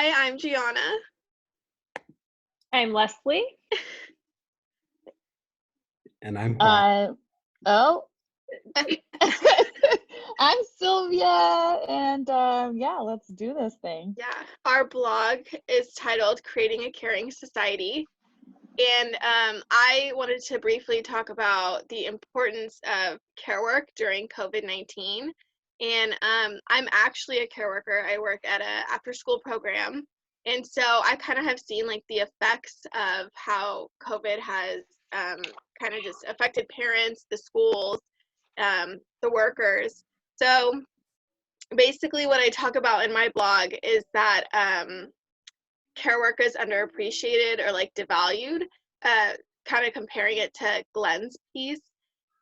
Hi, I'm Gianna. I'm Leslie. And I'm Paul. Oh, I'm Sylvia, and yeah, let's do this thing. Yeah, our blog is titled Creating a Caring Society. And I wanted to briefly talk about the importance of care work during COVID-19. And I'm actually a care worker. I work at an after-school program. And so I kind of have seen like the effects of how COVID has kind of just affected parents, the schools, the workers. So basically what I talk about in my blog is that care work is underappreciated or like devalued, kind of comparing it to Glenn's piece.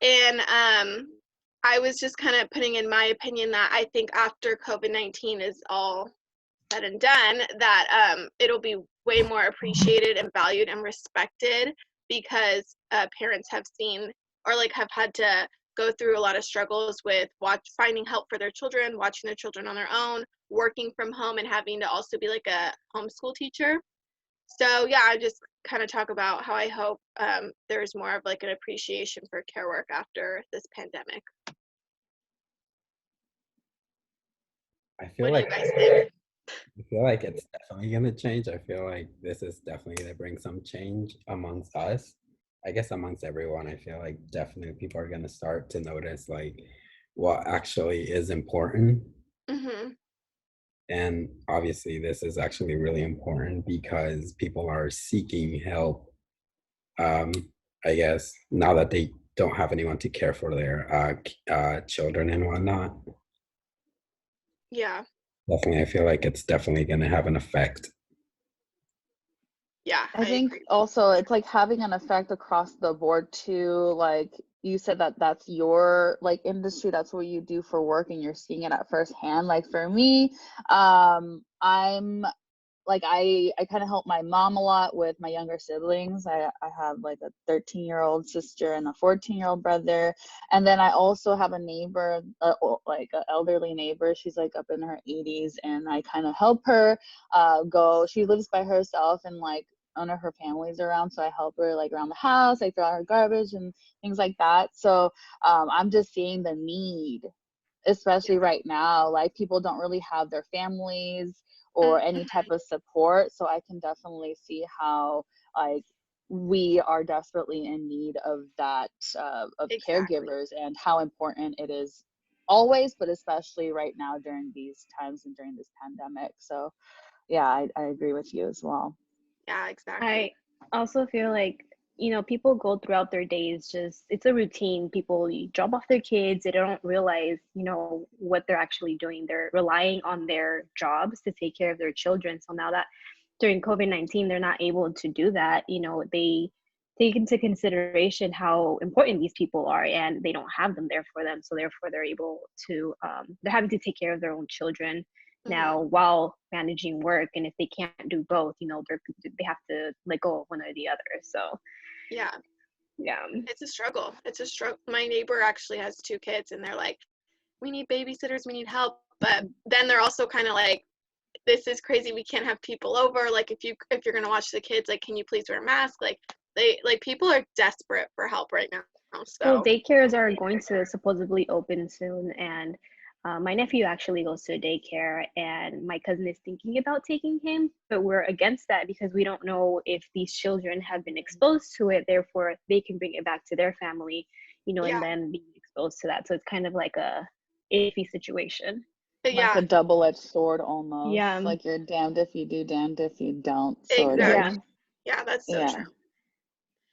And I was just kind of putting in my opinion that I think after COVID-19 is all said and done, that it'll be way more appreciated and valued and respected because parents have seen or like have had to go through a lot of struggles with finding help for their children, watching their children on their own, working from home, and having to also be like a homeschool teacher. So yeah, I just kind of talk about how I hope there's more of like an appreciation for care work after this pandemic. I feel What do like you guys think? I feel like it's definitely gonna change. I feel like this is definitely gonna bring some change amongst us. I guess amongst everyone. I feel like definitely people are gonna start to notice like what actually is important. Mm-hmm. And obviously this is actually really important because people are seeking help. Um, I guess now that they don't have anyone to care for their children and whatnot. Yeah. Definitely, I feel like it's definitely gonna have an effect. Yeah, I I think agree. also it's like having an effect across the board too. Like you said that that's your like industry, that's what you do for work, and you're seeing it at first hand. Like for me, I'm like I kind of help my mom a lot with my younger siblings. I have like a 13-year-old sister and a 14-year-old brother, and then I also have a neighbor, like an elderly neighbor. She's like up in her 80s, and I kind of help her go. She lives by herself, and like none of her family's around, so I help her like around the house. I throw out her garbage and things like that. So I'm just seeing the need, especially Yeah. right now. Like people don't really have their families or any Mm-hmm. type of support, so I can definitely see how like we are desperately in need of that, of Exactly. caregivers, and how important it is always, but especially right now during these times and during this pandemic. So yeah, I agree with you as well. Yeah, exactly. I I also feel like, people go throughout their days just, it's a routine. People drop off their kids, they don't realize, what they're actually doing. They're relying on their jobs to take care of their children. So now that during COVID-19, they're not able to do that, they take into consideration how important these people are, and they don't have them there for them. So therefore, they're able to, they're having to take care of their own children Mm-hmm. now while managing work. And if they can't do both, they have to let go of one or the other. So Yeah, yeah. it's a struggle. It's a struggle. My neighbor actually has two kids, and they're like, we need babysitters, we need help. But then they're also kind of like, this is crazy. We can't have people over. Like, if you're gonna watch the kids, like, can you please wear a mask? Like, people are desperate for help right now. Well, So daycares are going to supposedly open soon, and my nephew actually goes to daycare, and my cousin is thinking about taking him, but we're against that because we don't know if these children have been exposed to it. Therefore, they can bring it back to their family, and yeah, then be exposed to that. So it's kind of like a iffy situation. but like yeah, a double-edged sword almost. Yeah, Like you're damned if you do, damned if you don't, sort of. yeah, exactly. Yeah, that's so Yeah. true.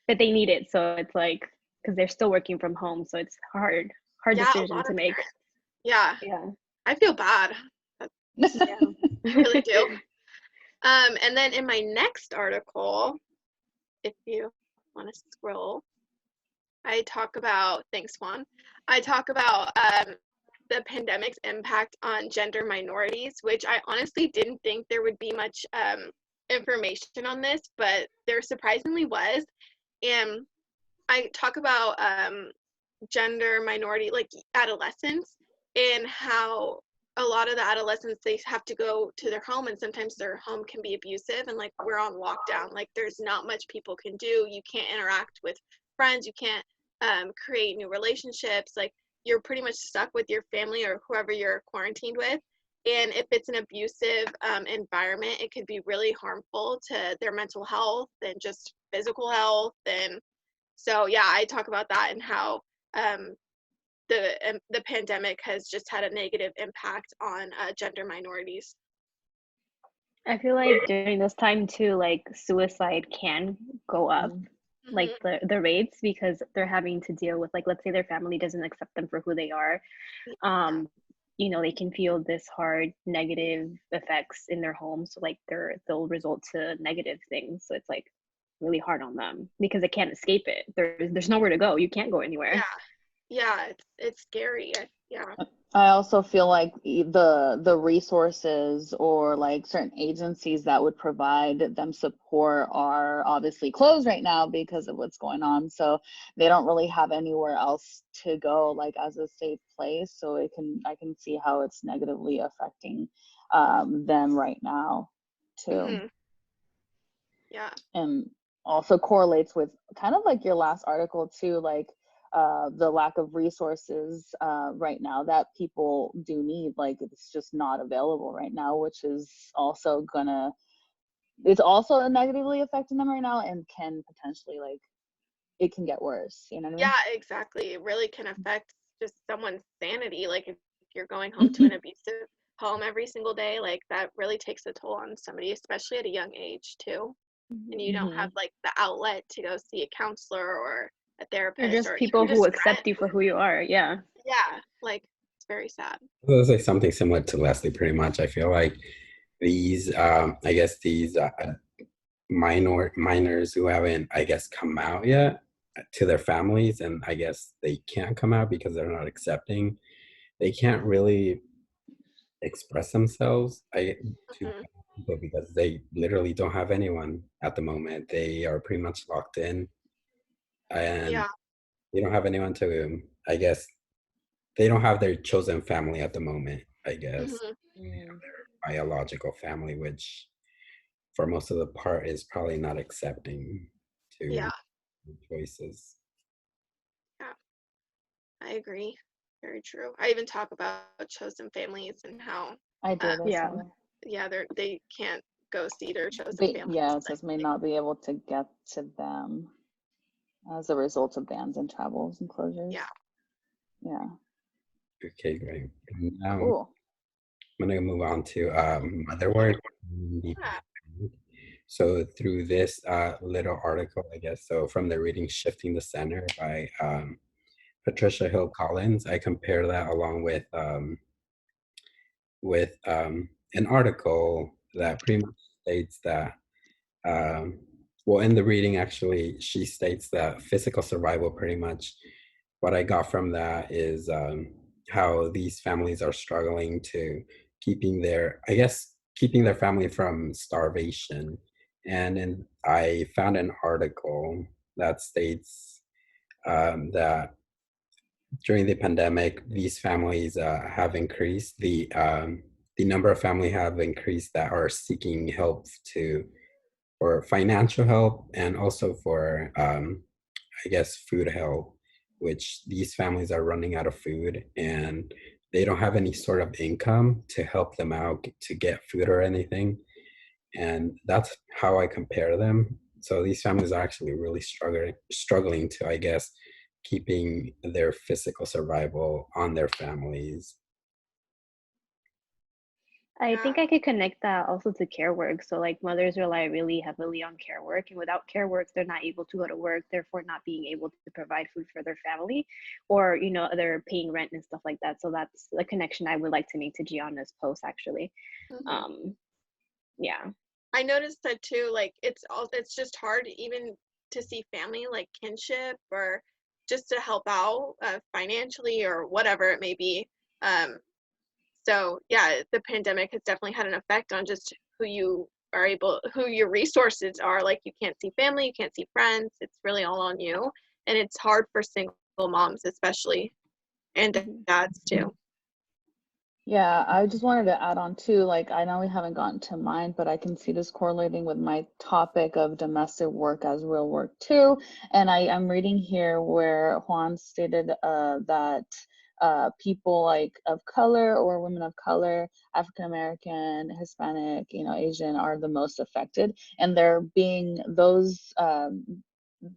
but they need it, so it's like because they're still working from home, so it's hard Yeah, a decision lot to of make. parents. Yeah, Yeah. I feel bad. Yeah. I really do. And then in my next article, if you want to scroll, I talk about, thanks, Juan. I talk about the pandemic's impact on gender minorities, which I honestly didn't think there would be much information on this, but there surprisingly was. And I talk about gender minority, like adolescence, and how a lot of the adolescents, they have to go to their home, and sometimes their home can be abusive, and like we're on lockdown, like there's not much people can do. You can't interact with friends, you can't create new relationships, like you're pretty much stuck with your family or whoever you're quarantined with. And if it's an abusive environment, it could be really harmful to their mental health and just physical health. And so yeah, I talk about that and how the pandemic has just had a negative impact on gender minorities. I feel like during this time too, like suicide can go up, like the rates, because they're having to deal with, like, let's say their family doesn't accept them for who they are. You know, they can feel this hard negative effects in their home, so like they'll result to negative things. So it's like really hard on them because they can't escape it. There's nowhere to go. You can't go anywhere. Yeah, it's scary. Yeah. I also feel like the resources or like certain agencies that would provide them support are obviously closed right now because of what's going on. So they don't really have anywhere else to go, like as a safe place. So I can see how it's negatively affecting them right now too. Yeah. And also correlates with kind of like your last article too, like the lack of resources right now that people do need, like it's just not available right now, which is also it's also negatively affecting them right now and can potentially, like, it can get worse, you know what I mean? Yeah, exactly. It really can affect just someone's sanity. Like if you're going home to an abusive home every single day, like that really takes a toll on somebody, especially at a young age too. And you don't have like the outlet to go see a counselor or a therapist, Or just or people even who just accept you for who you are. Yeah. like it's very sad. It was like something similar to Leslie, pretty much. I feel like these, I guess these minors who haven't, I guess, come out yet to their families, and I guess they can't come out because they're not accepting. They can't really express themselves to people because they literally don't have anyone at the moment. They are pretty much locked in, and they don't have anyone to, I guess, they don't have their chosen family at the moment, I guess. They have their biological family, which for most of the part is probably not accepting to choices. Yeah, I agree. Very true. I even talk about chosen families and how I did. they can't go see their chosen families. Yeah, it says may not be able to get to them as a result of bans and travels and closures. Yeah. Okay, great. Now Cool. I'm gonna move on to motherword. So through this little article, I guess, so from the reading Shifting the Center by Patricia Hill Collins, I compare that along with an article that pretty much states that, well, in the reading, actually, she states that physical survival, pretty much what I got from that is how these families are struggling to keeping their family from starvation. And I found an article that states that during the pandemic, these families have increased. The number of family have increased that are seeking help for financial help and also for, I guess, food help, which these families are running out of food and they don't have any sort of income to help them out to get food or anything. And that's how I compare them. So these families are actually really struggling to, I guess, keeping their physical survival on their families. I think I could connect that also to care work. So like mothers rely really heavily on care work, and without care work, they're not able to go to work, therefore not being able to provide food for their family, or they're paying rent and stuff like that. So that's the connection I would like to make to Gianna's post, actually. Yeah. I noticed that too. Like it's just hard even to see family, like kinship, or just to help out financially or whatever it may be. So yeah, the pandemic has definitely had an effect on just who your resources are. Like you can't see family, you can't see friends. It's really all on you, and it's hard for single moms especially, and dads too. Yeah, I just wanted to add on too, like I know we haven't gotten to mine, but I can see this correlating with my topic of domestic work as real work too. And I'm reading here where Juan stated that people like of color or women of color, African American, Hispanic, Asian are the most affected. And they're being those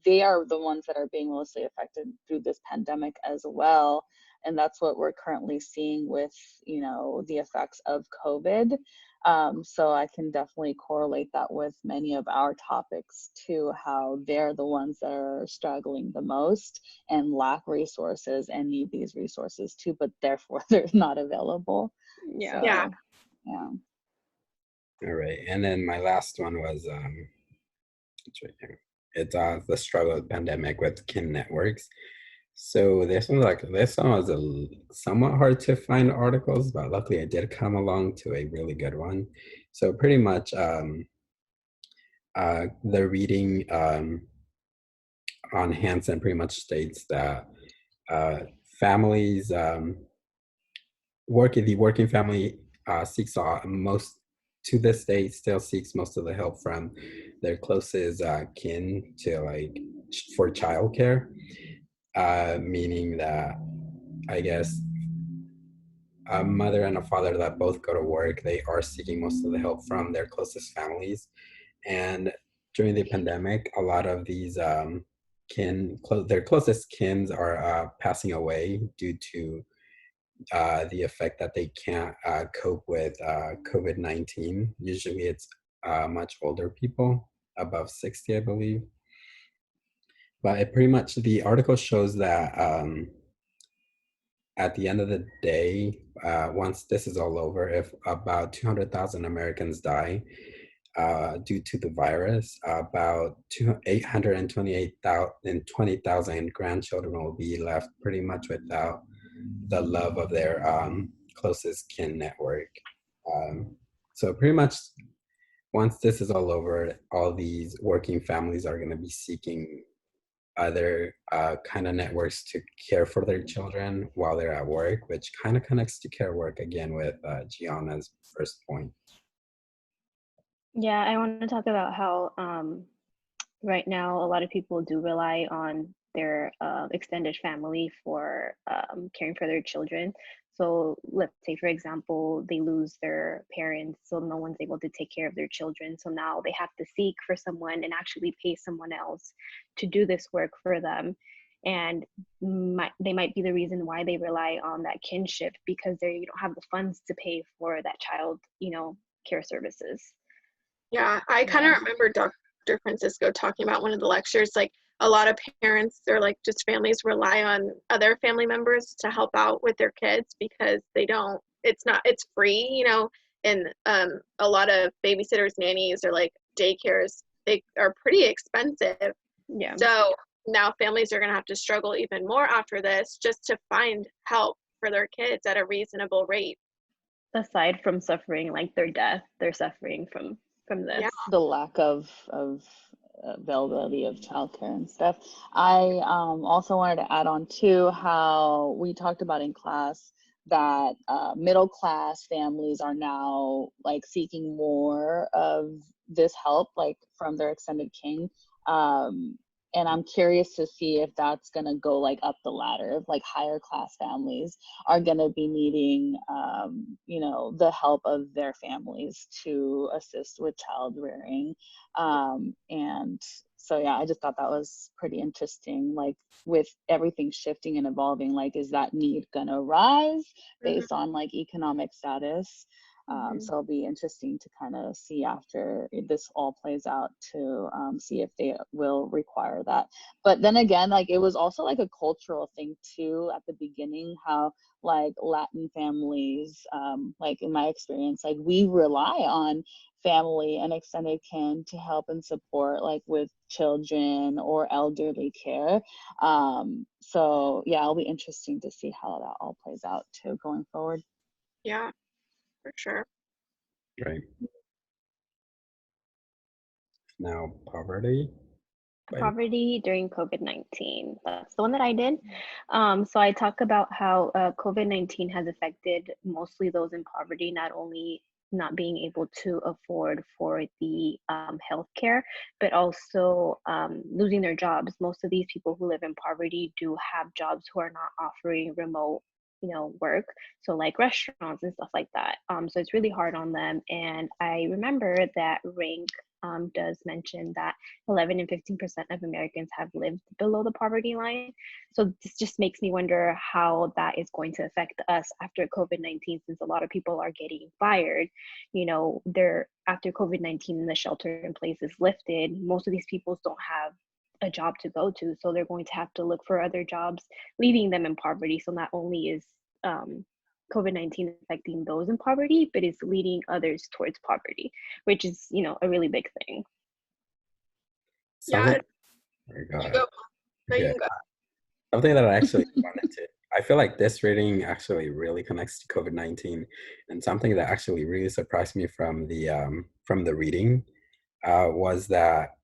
they are the ones that are being mostly affected through this pandemic as well, and that's what we're currently seeing with the effects of COVID. So I can definitely correlate that with many of our topics too, how they're the ones that are struggling the most and lack resources and need these resources too, but therefore they're not available. Yeah. So, Yeah. yeah. All right, and then my last one was it's right here. It's the struggle of the pandemic with kin networks. So this one was somewhat hard to find articles, but luckily I did come along to a really good one. So pretty much the reading on Hansen pretty much states that families the working family seeks most to this day still seeks most of the help from their closest kin to for childcare, meaning that I guess a mother and a father that both go to work, they are seeking most of the help from their closest families. And during the pandemic, a lot of these their closest kins are passing away due to the effect that they can't cope with COVID-19. Usually it's much older people, above 60, I believe. But it pretty much, the article shows that at the end of the day, once this is all over, if about 200,000 Americans die due to the virus, about 828,000 20,000 grandchildren will be left pretty much without the love of their closest kin network. So pretty much once this is all over, all these working families are going to be seeking other kind of networks to care for their children while they're at work, which kind of connects to care work again with Gianna's first point. Yeah, I want to talk about how right now a lot of people do rely on their extended family for caring for their children. So let's say, for example, they lose their parents, so no one's able to take care of their children. So now they have to seek for someone and actually pay someone else to do this work for them. And they might be the reason why they rely on that kinship, because they don't have the funds to pay for that child, care services. Yeah, I kind of remember Dr. Francisco talking about one of the lectures, like a lot of parents or like just families rely on other family members to help out with their kids because it's free, and a lot of babysitters, nannies, or like daycares, they are pretty expensive. Yeah. So now families are going to have to struggle even more after this just to find help for their kids at a reasonable rate. Aside from suffering like their death, they're suffering from this. Yeah. The lack of availability of childcare and stuff. I also wanted to add on to how we talked about in class that middle class families are now like seeking more of this help, like from their extended kin. And I'm curious to see if that's going to go like up the ladder, if like higher class families are going to be needing the help of their families to assist with child rearing. And so yeah, I just thought that was pretty interesting, like with everything shifting and evolving, like is that need gonna rise based on like economic status? So it'll be interesting to kind of see after this all plays out to see if they will require that. But then again, like it was also like a cultural thing too at the beginning, how like Latin families, like in my experience, like we rely on family and extended kin to help and support like with children or elderly care. So yeah, it'll be interesting to see how that all plays out too going forward. Yeah, for sure. Right. Now, poverty. Poverty during COVID-19. That's the one that I did. So I talk about how COVID-19 has affected mostly those in poverty, not only not being able to afford for the healthcare, but also losing their jobs. Most of these people who live in poverty do have jobs who are not offering remote, work. So like restaurants and stuff like that. So it's really hard on them. And I remember that Rank does mention that 11 and 15% of Americans have lived below the poverty line. So this just makes me wonder how that is going to affect us after COVID-19, since a lot of people are getting fired. They're after COVID-19 and the shelter in place is lifted, most of these people don't have a job to go to. So they're going to have to look for other jobs, leaving them in poverty. So not only is COVID-19 affecting those in poverty, but it's leading others towards poverty, which is, a really big thing. Yeah. Something, go You ahead. go. No, you Okay. can go. Something that I actually wanted to, I feel like this reading actually really connects to COVID-19, and something that actually really surprised me from the reading was that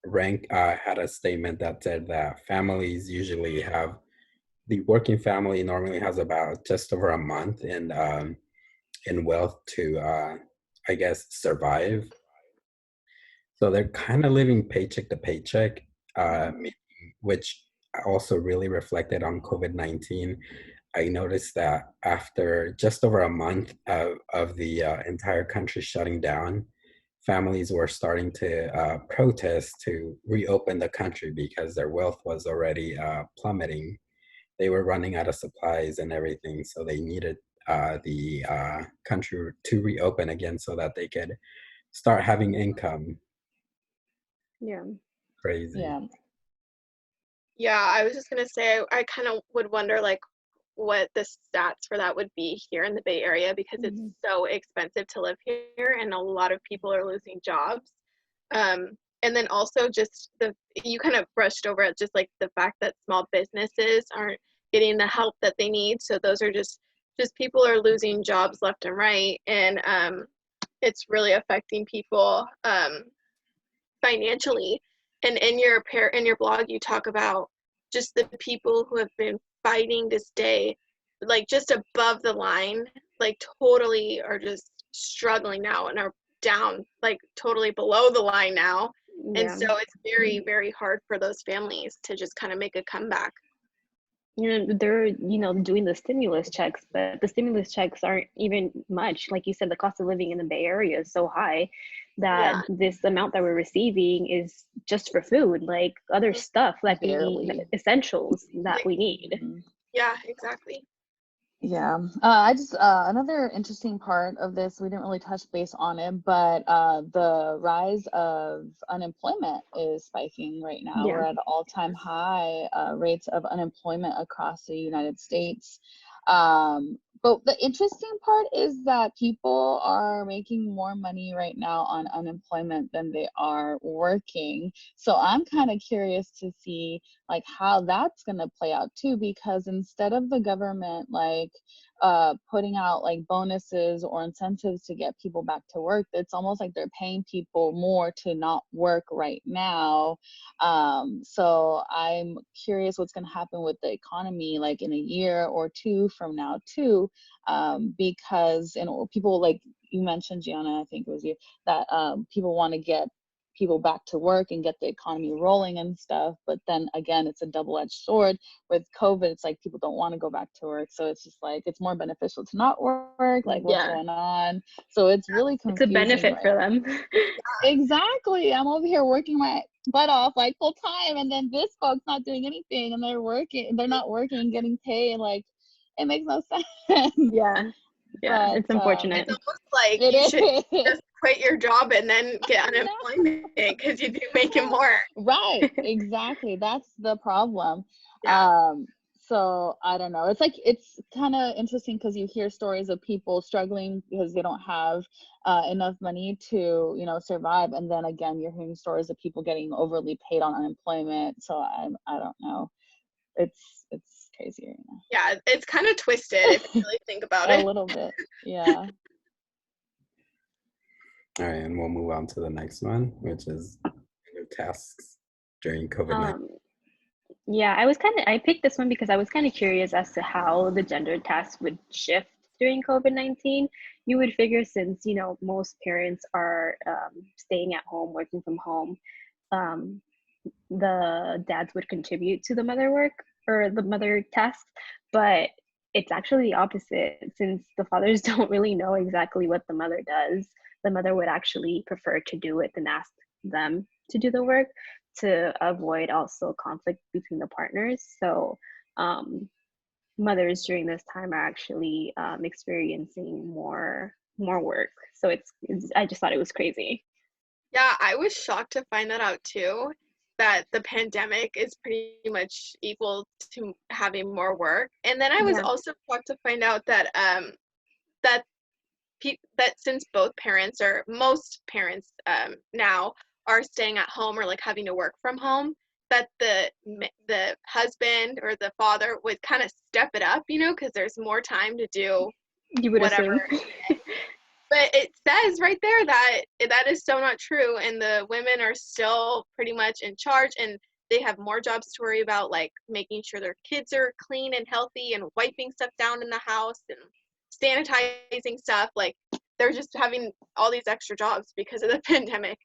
Rank had a statement that said that families usually have, the working family normally has about just over a month in wealth to I guess survive. So they're kind of living paycheck to paycheck, which also really reflected on COVID-19. I noticed that after just over a month of the entire country shutting down, families were starting to protest to reopen the country because their wealth was already plummeting. They were running out of supplies and everything, so they needed the country to reopen again so that they could start having income. Yeah. Crazy. Yeah. Yeah, I was just gonna say I kind of would wonder like what the stats for that would be here in the Bay Area, because it's so expensive to live here and a lot of people are losing jobs. And then also just you kind of brushed over it, just like the fact that small businesses aren't getting the help that they need. So those are just people are losing jobs left and right, and it's really affecting people financially. And in your blog, you talk about just the people who have been fighting to stay like just above the line, like totally are just struggling now and are down like totally below the line now. And so it's very, very hard for those families to just kind of make a comeback. They're doing the stimulus checks, but the stimulus checks aren't even much. Like you said, the cost of living in the Bay Area is so high that this amount that we're receiving is just for food, like other stuff that we need, essentials that we need. Yeah, exactly. Yeah, I just another interesting part of this, we didn't really touch base on it, but the rise of unemployment is spiking right now. We're at all-time high rates of unemployment across the United States. But the interesting part is that people are making more money right now on unemployment than they are working. So I'm kind of curious to see like how that's going to play out too, because instead of the government like putting out like bonuses or incentives to get people back to work, it's almost like they're paying people more to not work right now. So I'm curious what's going to happen with the economy like in a year or two from now too, because people, like you mentioned, Gianna, I think it was you, that people want to get people back to work and get the economy rolling and stuff. But then again, it's a double-edged sword. With COVID, it's like people don't want to go back to work. So it's just like, it's more beneficial to not work, like what's going on. So it's really confusing. It's a benefit for them. Exactly. I'm over here working my butt off like full time, and then this folks not doing anything and they're not working, getting paid. Like, it makes no sense. Yeah, But, it's unfortunate. It's almost like you should just quit your job and then get unemployment because you'd be making more. Right, exactly. That's the problem. So I don't know. It's like, it's kind of interesting because you hear stories of people struggling because they don't have enough money to, survive. And then again, you're hearing stories of people getting overly paid on unemployment. So I don't know. It's crazy right now. Yeah, it's kind of twisted if you really think about it. A little bit, yeah. All right, and we'll move on to the next one, which is tasks during COVID-19? Yeah, I picked this one because I was kind of curious as to how the gender tasks would shift during COVID-19. You would figure since, most parents are staying at home, working from home, um, the dads would contribute to the mother work or the mother tasks, but it's actually the opposite. Since the fathers don't really know exactly what the mother does, the mother would actually prefer to do it than ask them to do the work, to avoid also conflict between the partners. So mothers during this time are actually experiencing more work. So it's I just thought it was crazy. Yeah, I was shocked to find that out too, that the pandemic is pretty much equal to having more work. And then I was Yeah. also shocked to find out that that that since both parents or most parents now are staying at home or like having to work from home, that the husband or the father would kind of step it up, because there's more time to do You would whatever. assume. But it says right there that that is so not true, and the women are still pretty much in charge, and they have more jobs to worry about, like making sure their kids are clean and healthy and wiping stuff down in the house and sanitizing stuff. Like, they're just having all these extra jobs because of the pandemic.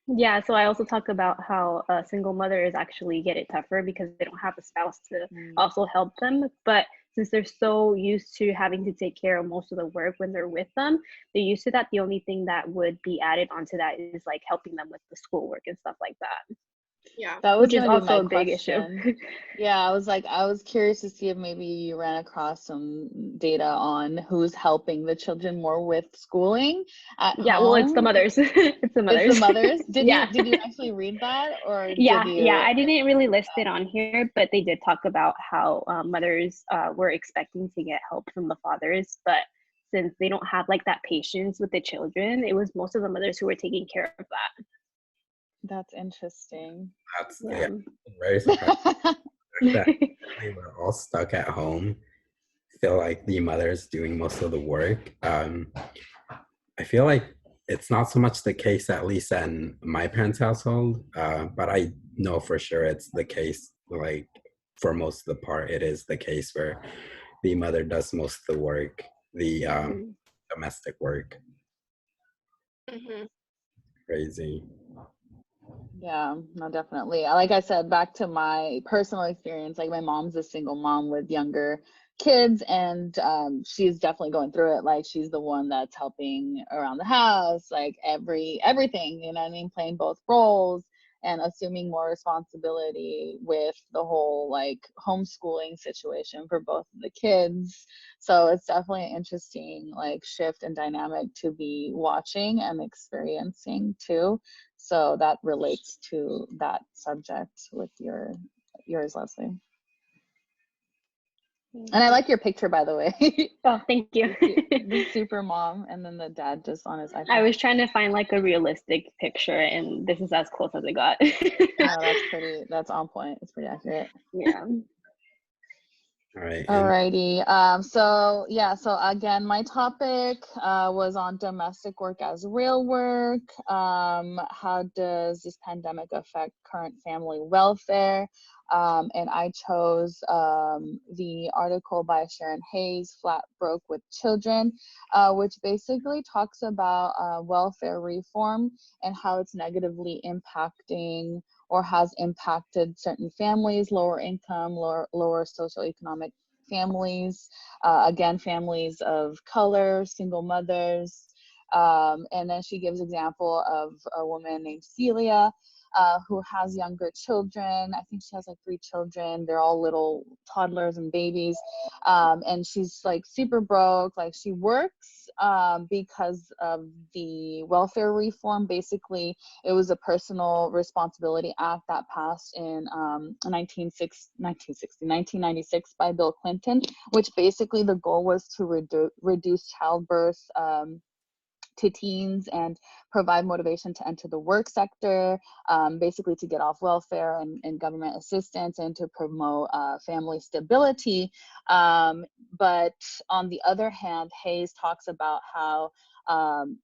Yeah, so I also talk about how single mothers actually get it tougher because they don't have a spouse to also help them. But since they're so used to having to take care of most of the work when they're with them, they're used to that. The only thing that would be added onto that is like helping them with the schoolwork and stuff like that, Yeah. That was which is gonna be my also a big issue. question. Yeah, I was curious to see if maybe you ran across some data on who's helping the children more with schooling at Yeah, well, it's the home. mothers. It's the mothers. It's the mothers. Yeah. Did you actually read that, or did Yeah, you? I didn't really list it on here, but they did talk about how mothers were expecting to get help from the fathers, but since they don't have like that patience with the children, it was most of the mothers who were taking care of that. That's interesting. That's Yeah. very surprising that we were all stuck at home. Feel like the mother's doing most of the work. I feel like it's not so much the case, at least in my parents' household, but I know for sure it's the case. Like, for most of the part, it is the case where the mother does most of the work, the domestic work. Hmm. Crazy. Yeah, no, definitely. Like I said, back to my personal experience, like my mom's a single mom with younger kids, and she's definitely going through it. Like, she's the one that's helping around the house, like everything, you know what I mean, playing both roles and assuming more responsibility with the whole like homeschooling situation for both of the kids. So it's definitely an interesting like shift and dynamic to be watching and experiencing too. So that relates to that subject with yours, Leslie. And I like your picture, by the way. Oh, thank you. The super mom, and then the dad just on his iPad. I was trying to find like a realistic picture, and this is as close as it got. No, that's on point. It's pretty accurate. Yeah. All right. Alrighty. So again, my topic was on domestic work as real work. How does this pandemic affect current family welfare? And I chose the article by Sharon Hayes, Flat Broke with Children, which basically talks about welfare reform and how it's negatively impacting or has impacted certain families, lower income, lower socioeconomic families, again, families of color, single mothers. And then she gives example of a woman named Celia, who has younger children. I think she has like 3 children. They're all little toddlers and babies. And she's like super broke. Like, she works because of the welfare reform. Basically, it was a personal responsibility act that passed in 1996 by Bill Clinton, which basically the goal was to reduce childbirth to teens and provide motivation to enter the work sector, basically to get off welfare and government assistance, and to promote family stability. But on the other hand, Hayes talks about how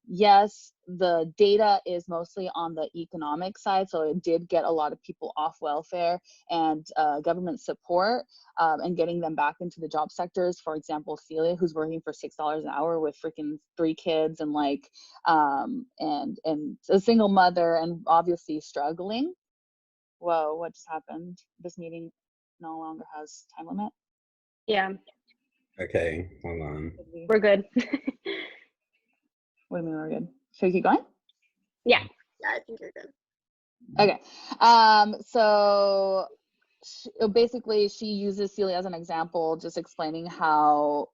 Yes, the data is mostly on the economic side, so it did get a lot of people off welfare and government support, and getting them back into the job sectors. For example, Celia, who's working for $6 an hour with freaking 3 kids and like and a single mother and obviously struggling. Whoa, what just happened? This meeting no longer has time limit. Yeah, Okay, hold on. we're good. What do you mean we're good? Should we keep going? Yeah. Yeah, I think you're good. Okay. So basically, she uses Celia as an example, just explaining how,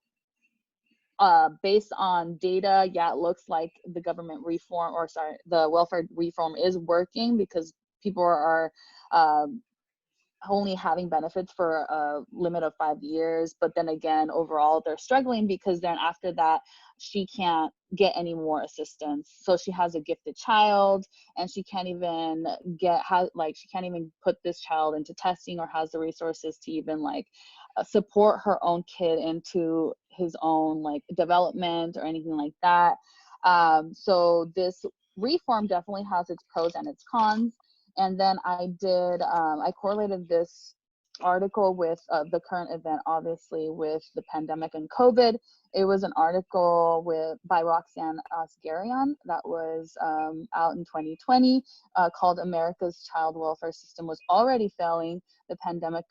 based on data, yeah, it looks like the government reform, or sorry, the welfare reform is working because people are only having benefits for a limit of 5 years. But then again, overall, they're struggling because then after that, she can't get any more assistance. So she has a gifted child and she can't even she can't even put this child into testing or has the resources to even like support her own kid into his own like development or anything like that. So this reform definitely has its pros and its cons. And then I correlated this article with the current event, obviously, with the pandemic and COVID. It was an article by Roxanne Asgharian that was out in 2020 called "America's Child Welfare System Was Already Failing. The Pandemic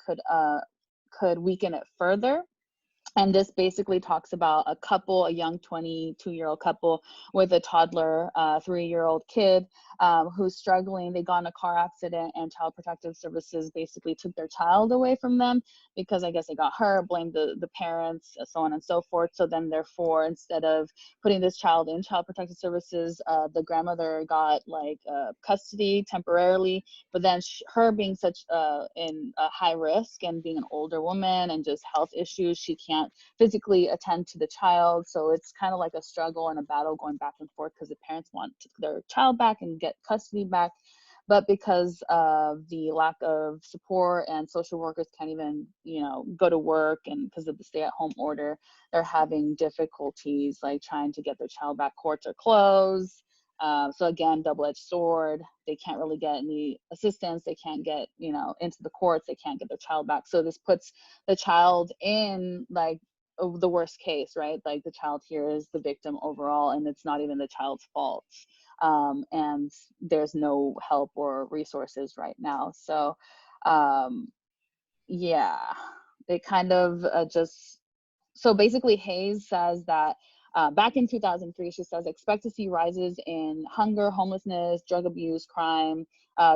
Could Weaken It Further." And this basically talks about a young 22-year-old couple with a toddler, 3-year-old kid who's struggling. They got in a car accident and Child Protective Services basically took their child away from them because I guess they got hurt, blamed the parents, so on and so forth. So then therefore, instead of putting this child in Child Protective Services, the grandmother got like custody temporarily, but then her being such in a high risk and being an older woman and just health issues, she can't physically attend to the child. So it's kind of like a struggle and a battle going back and forth because the parents want their child back and get custody back. But because of the lack of support and social workers can't even, go to work, and because of the stay-at-home order, they're having difficulties like trying to get their child back. Courts are closed. So again, double-edged sword. They can't really get any assistance. They can't get, into the courts. They can't get their child back. So this puts the child in like the worst case, right? Like the child here is the victim overall, and it's not even the child's fault. And there's no help or resources right now. So yeah, they kind of so basically Hayes says that back in 2003, she says, expect to see rises in hunger, homelessness, drug abuse, crime.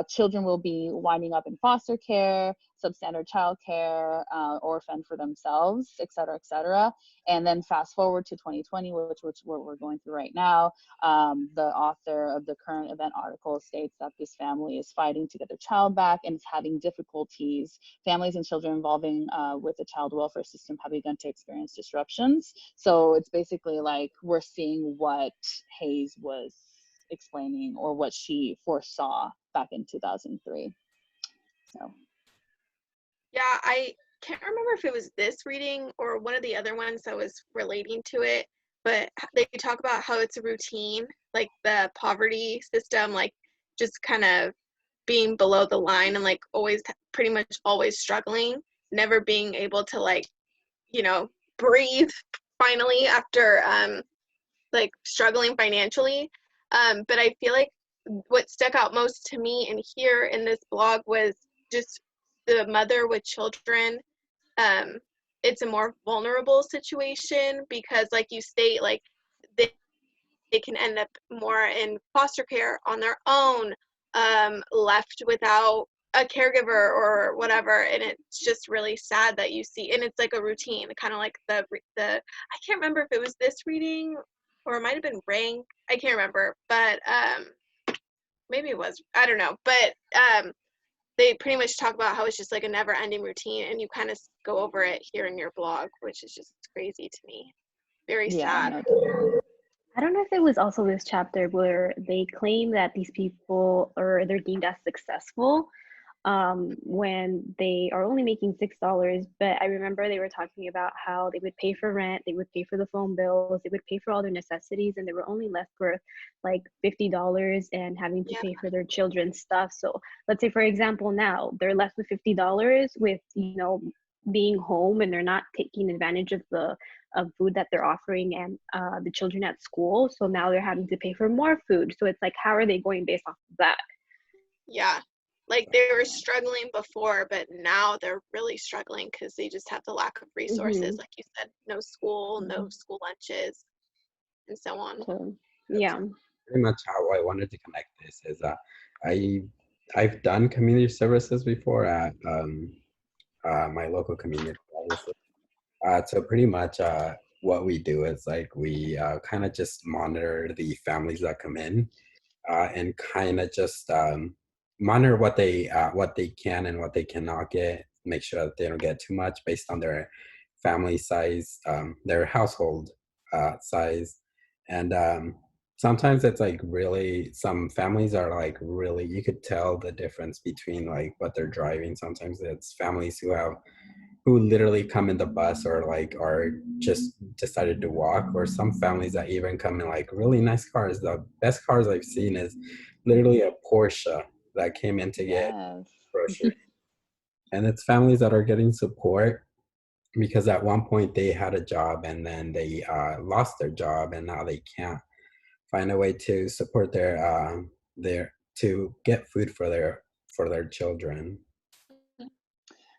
Children will be winding up in foster care, substandard child care, or fend for themselves, et cetera, et cetera. And then fast forward to 2020, which what we're going through right now. The author of the current event article states that this family is fighting to get their child back and is having difficulties. Families and children involving with the child welfare system have begun to experience disruptions. So it's basically like we're seeing what Hayes was explaining or what she foresaw back in 2003. So Yeah, I can't remember if it was this reading or one of the other ones that was relating to it, but they talk about how it's a routine, like the poverty system, like just kind of being below the line and like always pretty much always struggling, never being able to like, breathe finally after like struggling financially. But I feel like what stuck out most to me and here in this blog was just the mother with children. It's a more vulnerable situation because like you state, like they can end up more in foster care on their own, left without a caregiver or whatever, and it's just really sad that you see, and it's like a routine, kind of like the I can't remember if it was this reading or it might have been Rank, I can't remember, but maybe it was, I don't know, but they pretty much talk about how it's just like a never-ending routine, and you kind of go over it here in your blog, which is just crazy to me. Very sad. no, I don't know if it was also this chapter where they claim that these people, or they're deemed as successful, when they are only making $6. But I remember they were talking about how they would pay for rent, they would pay for the phone bills, they would pay for all their necessities, and they were only left with like $50 and having to Yeah. pay for their children's stuff. So let's say, for example, now they're left with $50 with, being home, and they're not taking advantage of the of food that they're offering and the children at school. So now they're having to pay for more food. So it's like, how are they going based off of that? Yeah. Like they were struggling before, but now they're really struggling because they just have the lack of resources. Mhm. Like you said, no school, no school lunches, and so on. So That's yeah. pretty much how I wanted to connect this. Is I I've done community services before at my local community, obviously. So pretty much what we do is like we kind of just monitor the families that come in and kind of just monitor what they can and what they cannot get. Make sure that they don't get too much based on their family size, their household size, and sometimes it's like really some families are like really you could tell the difference between like what they're driving. Sometimes it's families who literally come in the bus or like are just decided to walk, or some families that even come in like really nice cars. The best cars I've seen is literally a Porsche that came in to get Yes. groceries. And it's families that are getting support because at one point they had a job and then they lost their job and now they can't find a way to support their to get food for their children.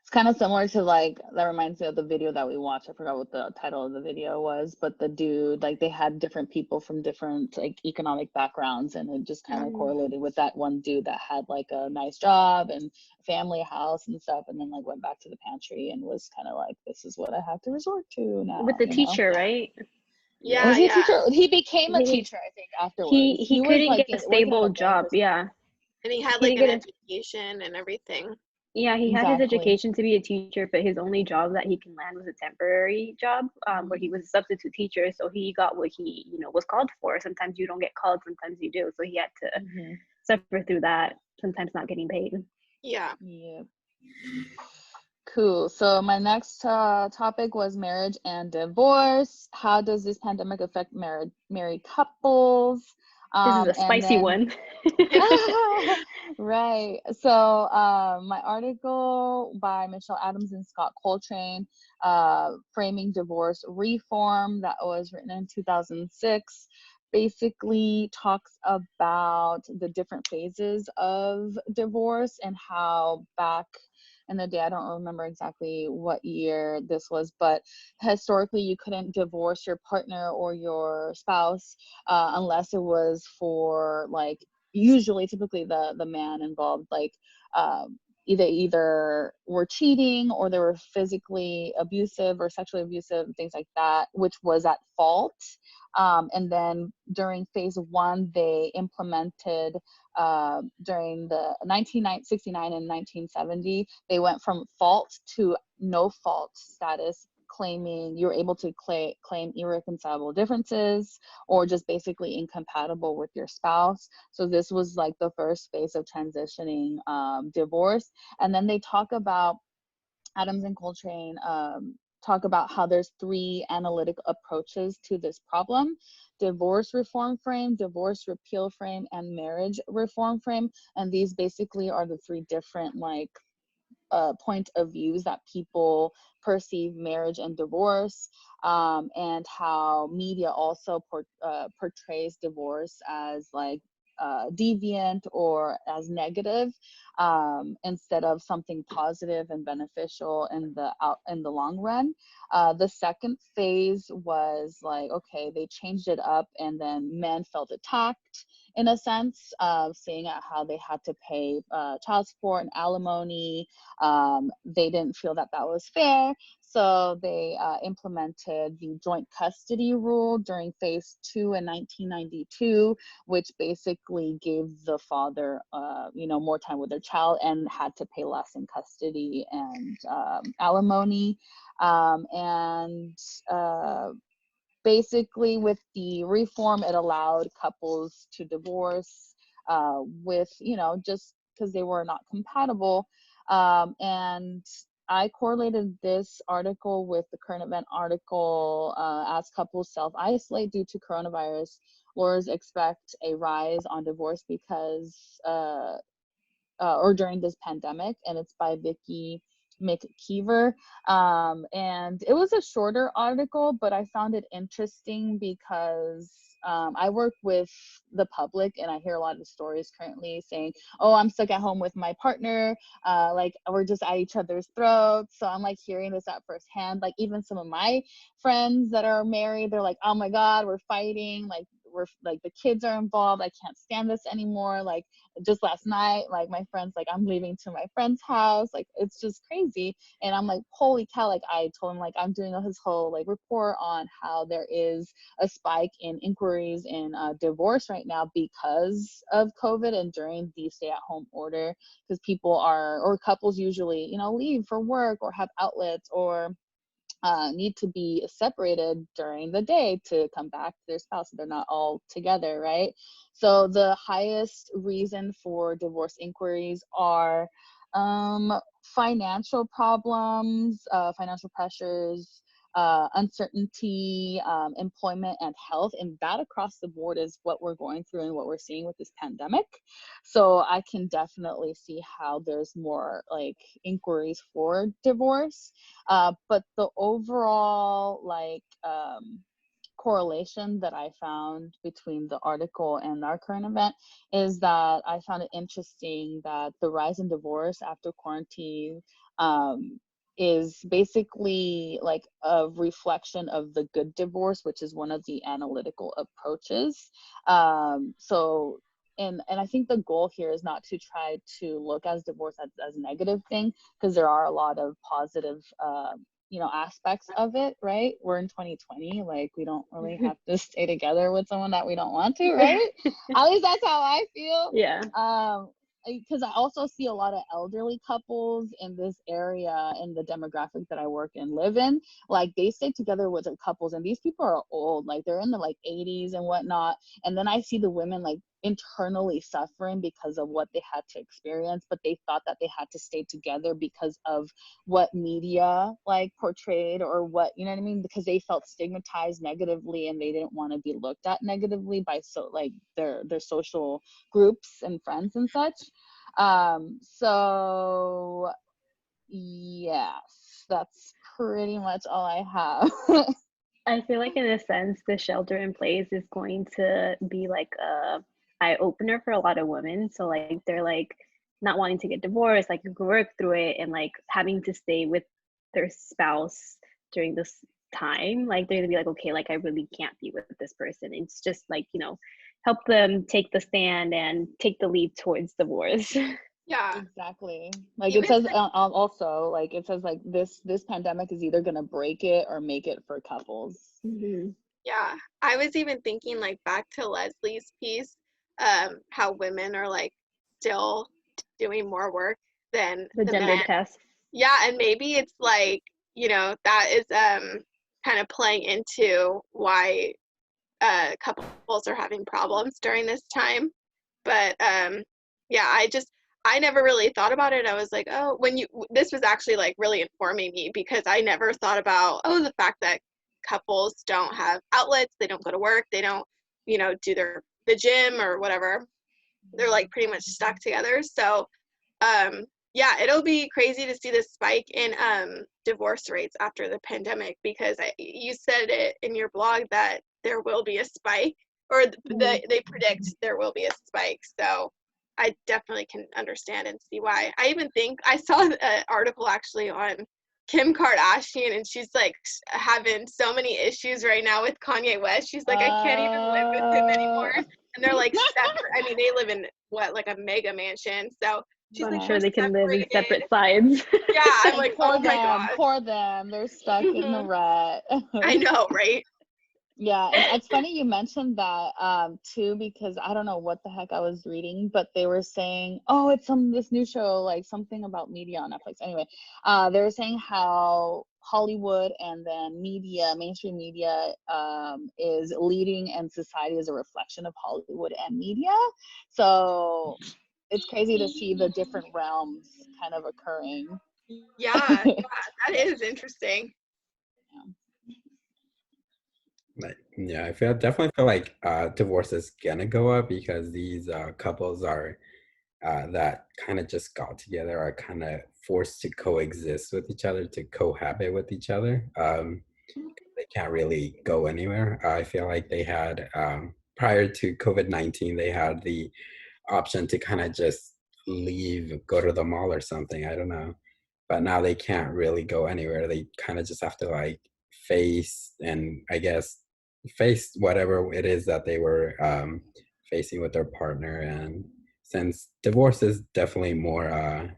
It's kind of similar to like that reminds me of the video that we watched. I forgot what the title of the video was, but the dude, like they had different people from different like economic backgrounds, and it just kind of Mm. correlated with that one dude that had like a nice job and family, house and stuff, and then like went back to the pantry and was kind of like, this is what I have to resort to now, With the teacher, right? Yeah, Was he a yeah. teacher? He became a He teacher, I think, he afterwards. he He was couldn't like get a working at stable a bank job. or something. Yeah. And he had He like didn't an get a education and everything. Yeah, he had his Exactly. education to be a teacher, but his only job that he can land was a temporary job, where he was a substitute teacher. So he got what he, was called for. Sometimes you don't get called, sometimes you do. So he had to Mm-hmm. suffer through that, sometimes not getting paid. Yeah. Yeah. Cool. So my next topic was marriage and divorce. How does this pandemic affect married couples? This is a And spicy then one. right. So my article by Michelle Adams and Scott Coltrane, Framing Divorce Reform, that was written in 2006, basically talks about the different phases of divorce and how back in the day, I don't remember exactly what year this was, but historically you couldn't divorce your partner or your spouse unless it was for like usually typically the man involved, like either were cheating or they were physically abusive or sexually abusive, things like that, which was at fault. And then during phase one, they implemented during the 1969 and 1970, they went from fault to no fault status, claiming you're able to claim irreconcilable differences or just basically incompatible with your spouse. So this was like the first phase of transitioning divorce. And then they talk about, Adams and Coltrane talk about how there's three analytic approaches to this problem: divorce reform frame, divorce repeal frame, and marriage reform frame. And these basically are the three different like point of views that people perceive marriage and divorce, and how media also portrays divorce as like deviant or as negative, instead of something positive and beneficial in the long run. The second phase was like, okay, they changed it up, and then men felt attacked in a sense, seeing at how they had to pay child support and alimony. They didn't feel that that was fair, so they implemented the joint custody rule during phase two in 1992, which basically gave the father, more time with their child and had to pay less in custody and alimony. And basically, with the reform, it allowed couples to divorce with, just because they were not compatible. And I correlated this article with the current event article, as couples self-isolate due to coronavirus. Lawyers expect a rise on divorce because, or during this pandemic, and it's by Vicky McKeever. And it was a shorter article, but I found it interesting because I work with the public, and I hear a lot of stories currently saying, oh, I'm stuck at home with my partner, like we're just at each other's throats. So I'm like hearing this at firsthand. Like even some of my friends that are married, they're like, oh my God, we're fighting, like we're like the kids are involved, I can't stand this anymore. Like just last night, like my friends, like I'm leaving to my friend's house, like it's just crazy. And I'm like, holy cow, like I told him, like I'm doing his whole like report on how there is a spike in inquiries in divorce right now because of COVID and during the stay-at-home order, because people are, or couples usually, you know, leave for work or have outlets or need to be separated during the day to come back to their spouse. So they're not all together, right? So the highest reason for divorce inquiries are financial problems, financial pressures, uncertainty, employment, and health. And that across the board is what we're going through and what we're seeing with this pandemic. So I can definitely see how there's more like inquiries for divorce. But the overall like correlation that I found between the article and our current event is that I found it interesting that the rise in divorce after quarantine is basically like a reflection of the good divorce, which is one of the analytical approaches. So and I think the goal here is not to try to look as divorce as a negative thing, because there are a lot of positive you know, aspects of it, right? We're in 2020, like we don't really have to stay together with someone that we don't want to, right? At least that's how I feel. Yeah. Because I also see a lot of elderly couples in this area, in the demographic that I work and live in. Like they stay together with their couples, and these people are old, like they're in the like 80s and whatnot. And then I see the women like internally suffering because of what they had to experience, but they thought that they had to stay together because of what media like portrayed, or what, you know what I mean, because they felt stigmatized negatively and they didn't want to be looked at negatively by so like their social groups and friends and such. So yes, that's pretty much all I have. I feel like in a sense, the shelter in place is going to be like a eye opener for a lot of women. So like they're like not wanting to get divorced, like you can work through it, and like having to stay with their spouse during this time, like they're gonna be like, okay, like I really can't be with this person. It's just like, you know, help them take the stand and take the lead towards divorce. Yeah. Exactly. Like it Even says also, like it says like this pandemic is either gonna break it or make it for couples. Mm-hmm. Yeah, I was even thinking like back to Leslie's piece, how women are like still doing more work than The the gender men. test. Yeah, and maybe it's like, you know, that is kind of playing into why couples are having problems during this time. But yeah, I never really thought about it. I was like, oh, this was actually like really informing me, because I never thought about, oh, the fact that couples don't have outlets, they don't go to work, they don't, you know, do the gym or whatever. They're like pretty much stuck together. So yeah, it'll be crazy to see this spike in divorce rates after the pandemic, because you said it in your blog that there will be a spike, or they predict there will be a spike. So I definitely can understand and see why. I even think I saw an article actually on Kim Kardashian, and she's like having so many issues right now with Kanye West. She's like, I can't even live with him anymore. And they're like separate. I mean, they live in like a mega mansion. So she's I'm like, sure we're they can live in separated. separate sides. Yeah, I'm like, Poor oh my them, god. poor them. They're stuck in the rut. I know, right? Yeah, and it's funny you mentioned that too, because I don't know what the heck I was reading, but they were saying, oh, it's this new show, like something about media on Netflix. Anyway, they were saying how Hollywood and then media, mainstream media, is leading, and society is a reflection of Hollywood and media. So it's crazy to see the different realms kind of occurring. Yeah, that is interesting. Like, yeah, definitely feel like divorce is gonna go up because these couples are that kind of just got together are kind of forced to coexist with each other, to cohabit with each other. They can't really go anywhere. I feel like they had prior to COVID-19, they had the option to kind of just leave, go to the mall or something. I don't know, but now they can't really go anywhere. They kind of just have to like face and I guess face whatever it is that they were facing with their partner. And since divorce is definitely more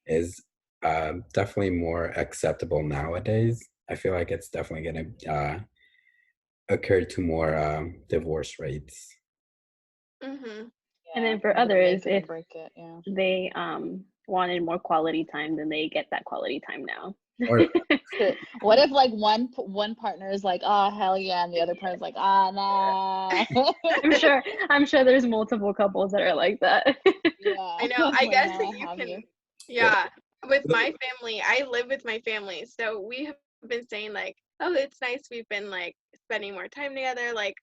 is definitely more acceptable nowadays, I feel like it's definitely going to occur to more divorce rates. Mm-hmm. And then for Yeah, others, make it or if break it, yeah. they wanted more quality time, then they get that quality time now. Or What if like one partner is like, oh hell yeah, and the other partner's like, ah nah. I'm sure there's multiple couples that are like that. Yeah. I know. I Like, guess now that I you have can, you. yeah. With my family, I live with my family, so we have been saying like, oh, it's nice we've been like spending more time together, like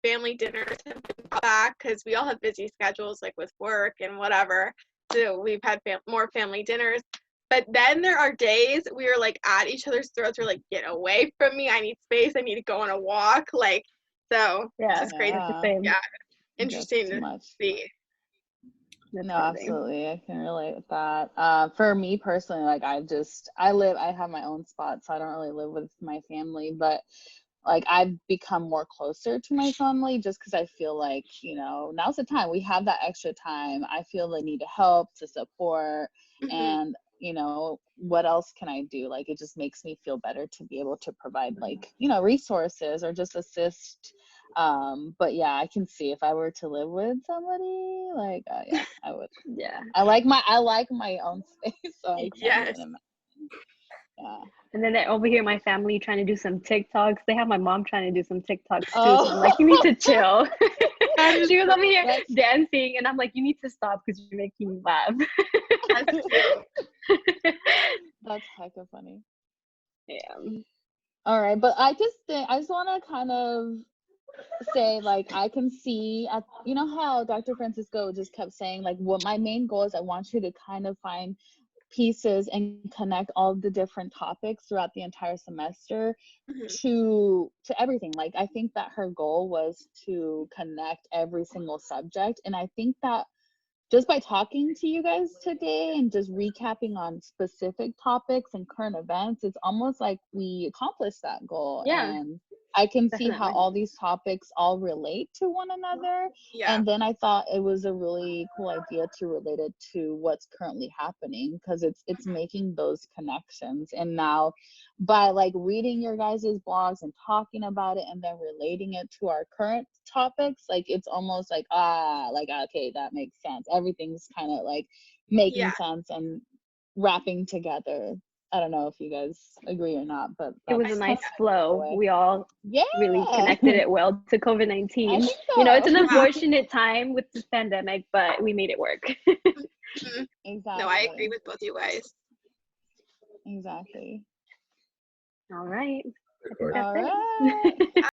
family dinners have been brought back because we all have busy schedules like with work and whatever. So we've had more family dinners. But then there are days we are like at each other's throats. We're like, get away from me. I need space. I need to go on a walk. Like, so it's Yeah, just crazy. that's the same. Yeah, Just interesting too to much. see. That's No, crazy. absolutely. I can relate with that. For me personally, like I have my own spot, so I don't really live with my family, but like I've become more closer to my family just because I feel like, now's the time. We have that extra time. I feel the need to help, to support, Mm-hmm. and what else can I do? Like it just makes me feel better to be able to provide like, resources or just assist. But yeah, I can see if I were to live with somebody, like yeah, I would. Yeah. I like my own space, so I can't Yes. even imagine. Yeah. And then over here, my family trying to do some TikToks. They have my mom trying to do some TikToks too. So I'm like, you need to chill. She was over here That's- dancing, and I'm like, you need to stop because you're making me laugh. That's cute. That's hecka funny. Yeah. All right, but I just want to kind of say like I can see at how Dr. Francisco just kept saying like what my main goal is I want you to kind of find pieces and connect all the different topics throughout the entire semester Mhm. to everything. Like I think that her goal was to connect every single subject, and I think that just by talking to you guys today and just recapping on specific topics and current events, it's almost like we accomplished that goal. Yeah, And I can see how definitely. all these topics all relate to one another. Yeah. And then I thought it was a really cool idea to relate it to what's currently happening because it's making those connections. And now by like reading your guys' blogs and talking about it and then relating it to our current topics, like it's almost like okay, that makes sense. Everything's kind of like making Yeah. sense and wrapping together. I don't know if you guys agree or not, but It was a that's nice the flow. way. We all Yeah, really connected it well to I COVID-19. think It's an so. unfortunate time with this pandemic, but we made it work. Mhm. Exactly. No, I agree with both you guys. Exactly. All right. I think Record. that's All it. right.